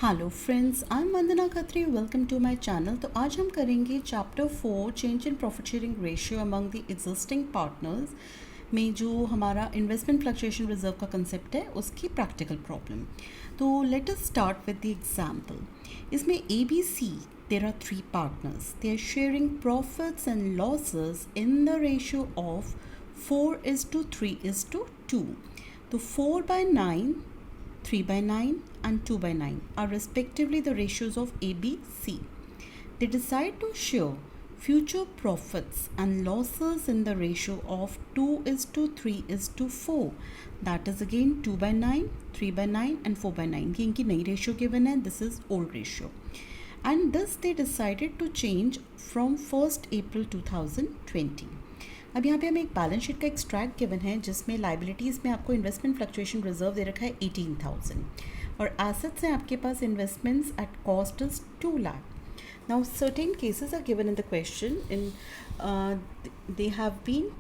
Hello friends, I am Vandana Khatri. Welcome to my channel. तो आज हम करेंगे chapter 4 change in profit sharing ratio among the existing partners में जो हमारा इन्वेस्टमेंट फ्लक्चुएशन रिजर्व का कंसेप्ट है उसकी प्रैक्टिकल प्रॉब्लम। तो let us start with the example. इसमें A B C there are 3 partners, they are sharing profits and losses in the ratio of 4:3:2। तो 4/9, 3/9 and 2/9 are respectively the ratios of A, B, C. They decide to share future profits and losses in the ratio of 2:3:4. That is again 2/9, 3/9 and 4/9. ये इनकी नई ratio given है. This is old ratio. And this they decided to change from 1st April 2020. अब यहाँ पे हमें एक balance sheet का एक्सट्रैक्ट गिवन है जिसमें लाइबिलिटीज़ में आपको इन्वेस्टमेंट फ्लक्चुएशन रिजर्व दे रखा है 18,000 और एसेट्स हैं आपके पास investments at cost is 2 lakh. Now certain cases are given in the question in they have been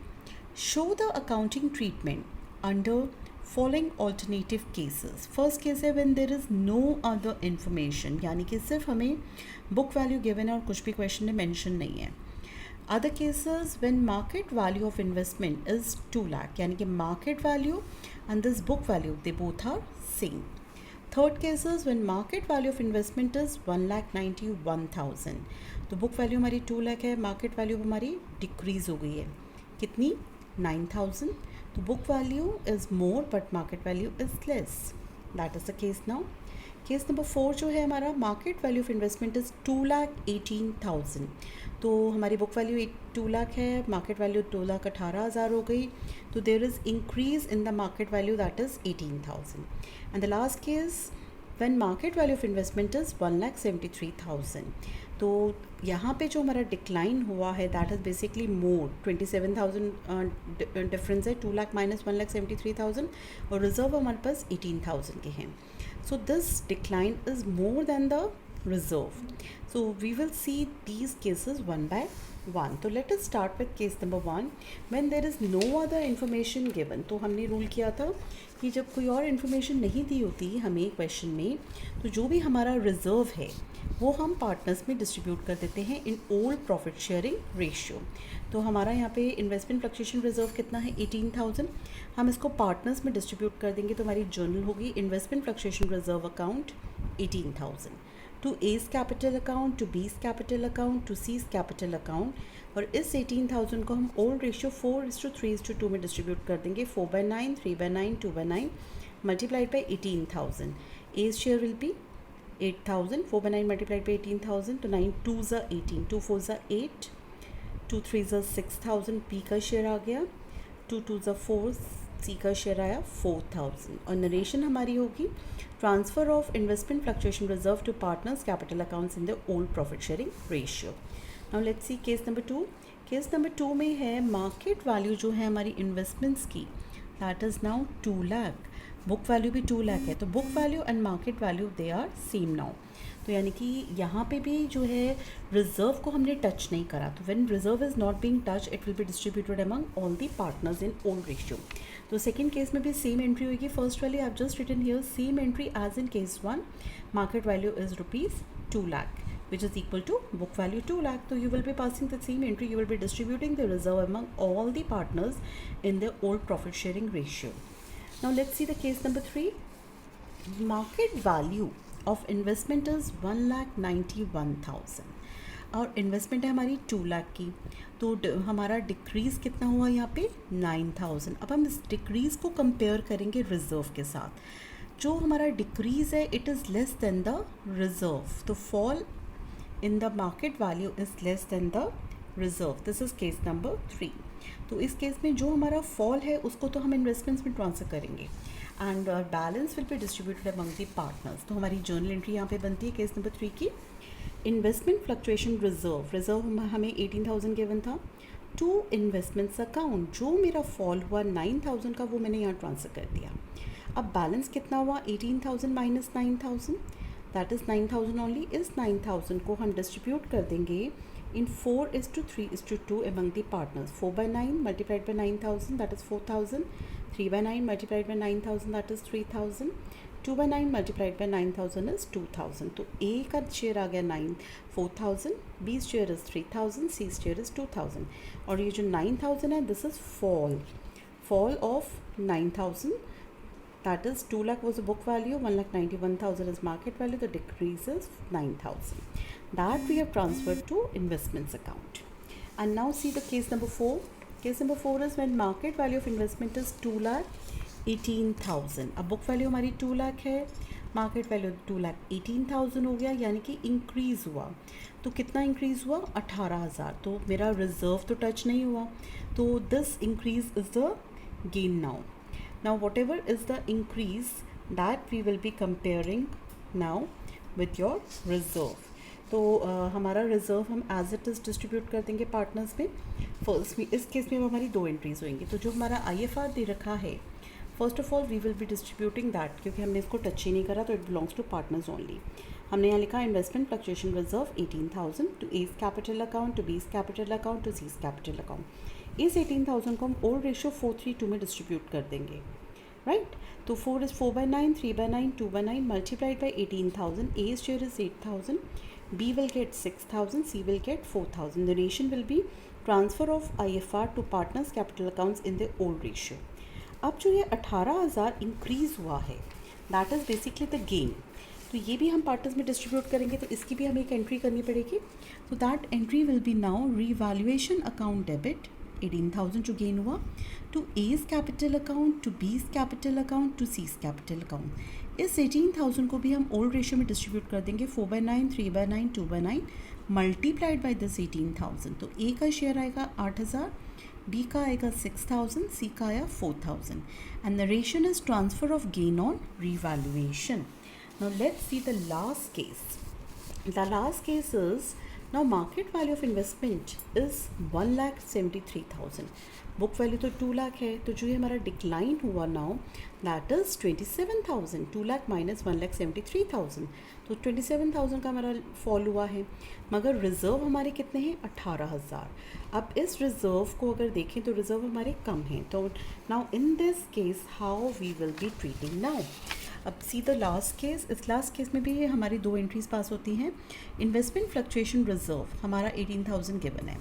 show the accounting treatment under following alternative cases. First case है when there is no other information, यानी कि सिर्फ हमें book value given है और कुछ भी question में मेंशन नहीं है. Other cases when market value of investment is 2 lakh, यानी कि market value and this book value they both are same. Third cases when market value of investment is 1,91,000. तो book value हमारी 2 lakh है, market value हमारी decrease हो गई है. कितनी? 9,000. तो book value is more but market value is less. That is the case now. Case number 4 जो है हमारा market value of investment is 2,18,000. तो हमारी बुक वैल्यू 2 लाख है, मार्केट वैल्यू 2,18,000 हो गई. तो there is increase in the market value that is 18,000. And the last case when market value of investment is 1,73,000. तो यहाँ पे जो हमारा डिक्लाइन हुआ है that is basically more 27,000 difference है. 2 लाख माइनस 1,73,000 और रिजर्व हमारे पास 18,000 के हैं. So this decline is more than the reserve. So we will see these cases one by one. So let us start with case number 1. When there is no other information given, तो हमने rule किया था कि जब कोई और information नहीं दी होती हमें क्वेश्चन में, तो जो भी हमारा रिजर्व है वो हम पार्टनर्स में डिस्ट्रीब्यूट कर देते हैं in old profit sharing ratio. तो हमारा यहाँ पे इन्वेस्टमेंट फ्लक्चुएशन रिजर्व कितना है? 18,000. हम इसको पार्टनर्स में डिस्ट्रीब्यूट कर देंगे तो हमारी जर्नल होगी investment fluctuation reserve account 18,000 to A's capital account, to B's capital account, to C's capital account. और इस 18,000 को हम ओल्ड रेशियो 4:3:2 में डिस्ट्रीब्यूट कर देंगे. 4/9, 3/9, 2/9 multiplied by 18,000. A's share will be 8,000. 4/9 multiplied by 18,000. तो 9 2s are 18, 2 4s are 8, 2 3s are 6,000. P का share आ गया. 2 2s are 4, सी का शेयर आया 4,000. और नरेशन हमारी होगी transfer of investment fluctuation reserve to partners capital accounts in the old profit sharing ratio. Now let's see case number 2. Case number 2 में है मार्केट वैल्यू जो है हमारी इन्वेस्टमेंट्स की that is now 2 lakh. Book value भी 2 लाख है. तो book value and market value they are same now. तो यानी कि यहाँ पे भी जो है रिजर्व को हमने टच नहीं करा. तो when reserve is not being touch it will be distributed among all the partners in old ratio. तो सेकंड केस में भी सेम एंट्री होगी. First value I have just written here same entry as in case 1. Market value is ₹2 lakh which is equal to book value 2 lakh. So you will be passing the same entry, you will be distributing the reserve among all the partners in the old profit sharing ratio. Now let's see the case number 3. Market value of investment is 1,91,000 और investment है हमारी 2 लाख की. तो हमारा decrease कितना हुआ यहाँ पे? 9,000. अब हम इस डिक्रीज़ को कंपेयर करेंगे रिजर्व के साथ. जो हमारा डिक्रीज़ है it is less than the reserve. तो fall in the market value is less than the reserve. This is case number 3. तो इस केस में जो हमारा फॉल है उसको तो हम इन्वेस्टमेंट्स में ट्रांसफर करेंगे and balance will be distributed among the partners. तो हमारी जर्नल एंट्री यहाँ पे बनती है केस नंबर 3 की. इन्वेस्टमेंट फ्लक्चुएशन रिजर्व हमें 18,000 गिवन था टू इन्वेस्टमेंट्स अकाउंट. जो मेरा फॉल हुआ 9,000 का वो मैंने यहाँ ट्रांसफ़र कर दिया. अब बैलेंस कितना हुआ? 18,000 माइनस 9,000 दैट इज़ 9,000 ओनली. इस 9,000 को हम डिस्ट्रीब्यूट कर देंगे इन 4:3:2 among the partners. 4/9 multiplied by 9,000 that is 4,000. 3/9 multiplied by 9,000 that is 3,000. 2/9 multiplied by 9000 is 2000. तो ए का शेयर आ गया 4000, B share is 3000, C share is 2000. और ये जो 9000 है this is fall of 9000. That is 2 lakh was the book value, 1,91,000 is market value, the decrease is 9,000. That we have transferred to investments account. And now see the case number 4. Case number 4 is when market value of investment is 2,18,000. अब book value हमारी 2 लाख है, market value 2,18,000 हो गया, यानी कि increase हुआ. तो कितना इंक्रीज़ हुआ? 18,000. तो मेरा रिजर्व तो टच नहीं हुआ. तो this increase is the gain now. Now whatever is the increase that we will be comparing now with your reserve. तो हमारा रिज़र्व हम एज इट इज़ डिस्ट्रीब्यूट कर देंगे पार्टनर्स में. फर्स्ट में इस केस में हमारी 2 एंट्रीज होंगी. तो जो हमारा IFR दे रखा है, first of all we will be distributing that, क्योंकि हमने इसको टच ही नहीं करा तो it belongs to partners only. हमने यहाँ लिखा investment fluctuation reserve 18,000 to A's capital account, to B's capital account, to C's capital account. इस 18,000 को हम ओल्ड रेशियो 4:3:2 में डिस्ट्रीब्यूट कर देंगे, राइट. तो 4 is 4/9, 3/9, 2/9 multiplied by 18,000. A's share is 8,000, B will get 6,000, C will get 4,000. The ratio will be transfer of IFR to partners capital accounts in the old ratio. अब जो ये 18,000 increase हुआ है, that is basically the gain. तो ये भी हम partners में डिस्ट्रीब्यूट करेंगे, तो इसकी भी हमें एक एंट्री करनी पड़ेगी. तो that entry will be now revaluation account debit 18,000 जो गेन हुआ, to A's capital account, to B's capital account, to C's capital account. इस 18,000 को भी हम ओल्ड रेशियो में डिस्ट्रीब्यूट कर देंगे 4/9, 3/9, 2/9 मल्टीप्लाइड बाई दिस 18,000. तो ए का शेयर आएगा 8,000, बी का आएगा 6,000, सी का आया 4,000. And the ratio is transfer of gain on revaluation. Now let's C the last case. The last case is now market value of investment is 1,73,000. Book value तो 2 लाख है, तो जो ये हमारा डिक्लाइन हुआ now that is 27,000. 2 lakh minus 1,73,000, तो 27,000 का हमारा फॉल हुआ है. मगर रिज़र्व हमारे कितने हैं? 18,000. अब इस रिज़र्व को अगर देखें तो रिज़र्व हमारे कम हैं. तो now in this case how we will be treating now. अब सी द लास्ट केस. इस लास्ट केस में भी हमारी 2 एंट्रीज पास होती हैं. इन्वेस्टमेंट फ्लक्चुएशन रिजर्व हमारा 18,000 गिवन है.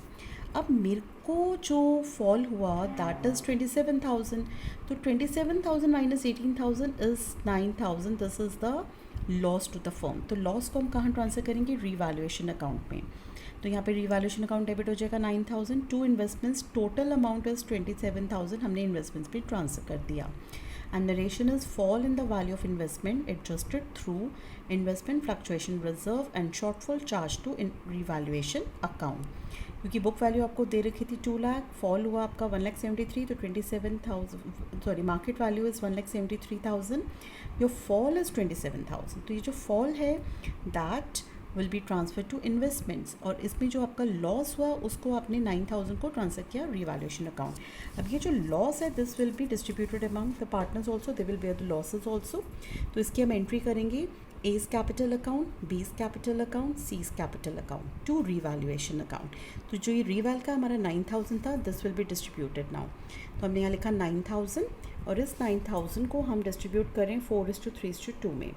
अब मेरे को जो फॉल हुआ दैट इज़ 27,000. तो 27,000 minus 18,000 is 9,000. This is the loss to the firm. तो लॉस को हम कहाँ ट्रांसफ़र करेंगे? रीवैल्यूएशन अकाउंट में. तो यहाँ पे रीवैल्यूएशन अकाउंट डेबिट हो जाएगा 9,000. To investments total amount is 27,000 हमने इन्वेस्टमेंट्स पे ट्रांसफ़र कर दिया. And narration is fall in the value of investment adjusted through investment fluctuation reserve and shortfall charge to revaluation account. क्योंकि बुक वैल्यू आपको दे रखी थी 2 लाख, फॉल हुआ आपका 1,73,000, तो 27,000 sorry market value is 1,73,000, your fall is 27,000. तो ये जो फॉल है that will be transfer to investments. और इसमें जो आपका लॉस हुआ उसको आपने 9,000 को ट्रांसफर किया रीवैल्यूएशन अकाउंट. अब ये जो लॉस है this will be distributed among the partners also, they will bear the losses also. तो इसकी हम एंट्री करेंगे A's capital account, B's capital account, C's capital account to revaluation account. तो जो ये रीवैल का हमारा 9,000 था this will be distributed now. तो हमने यहाँ लिखा 9,000 और इस 9,000 को हम डिस्ट्रीब्यूट करें 4:3:2 में.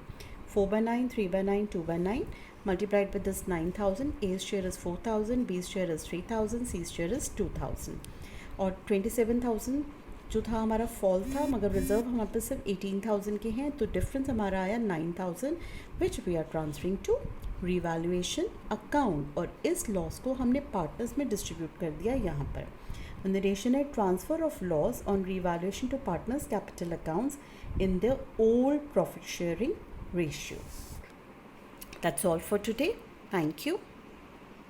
4/9, 3/9, 2/9 multiplied with this 9,000. A's share is 4,000, B's share is 3,000, C's share is 2,000. और 27,000 जो था हमारा फॉल था, मगर रिजर्व हमारे पास सिर्फ 18,000 के हैं, तो डिफरेंस हमारा आया 9,000 which we are transferring to revaluation account. और इस लॉस को हमने पार्टनर्स में डिस्ट्रीब्यूट कर दिया यहाँ पर. नरेशन है transfer of loss on revaluation to partners capital accounts in the old profit sharing ratio. That's all for today. Thank you.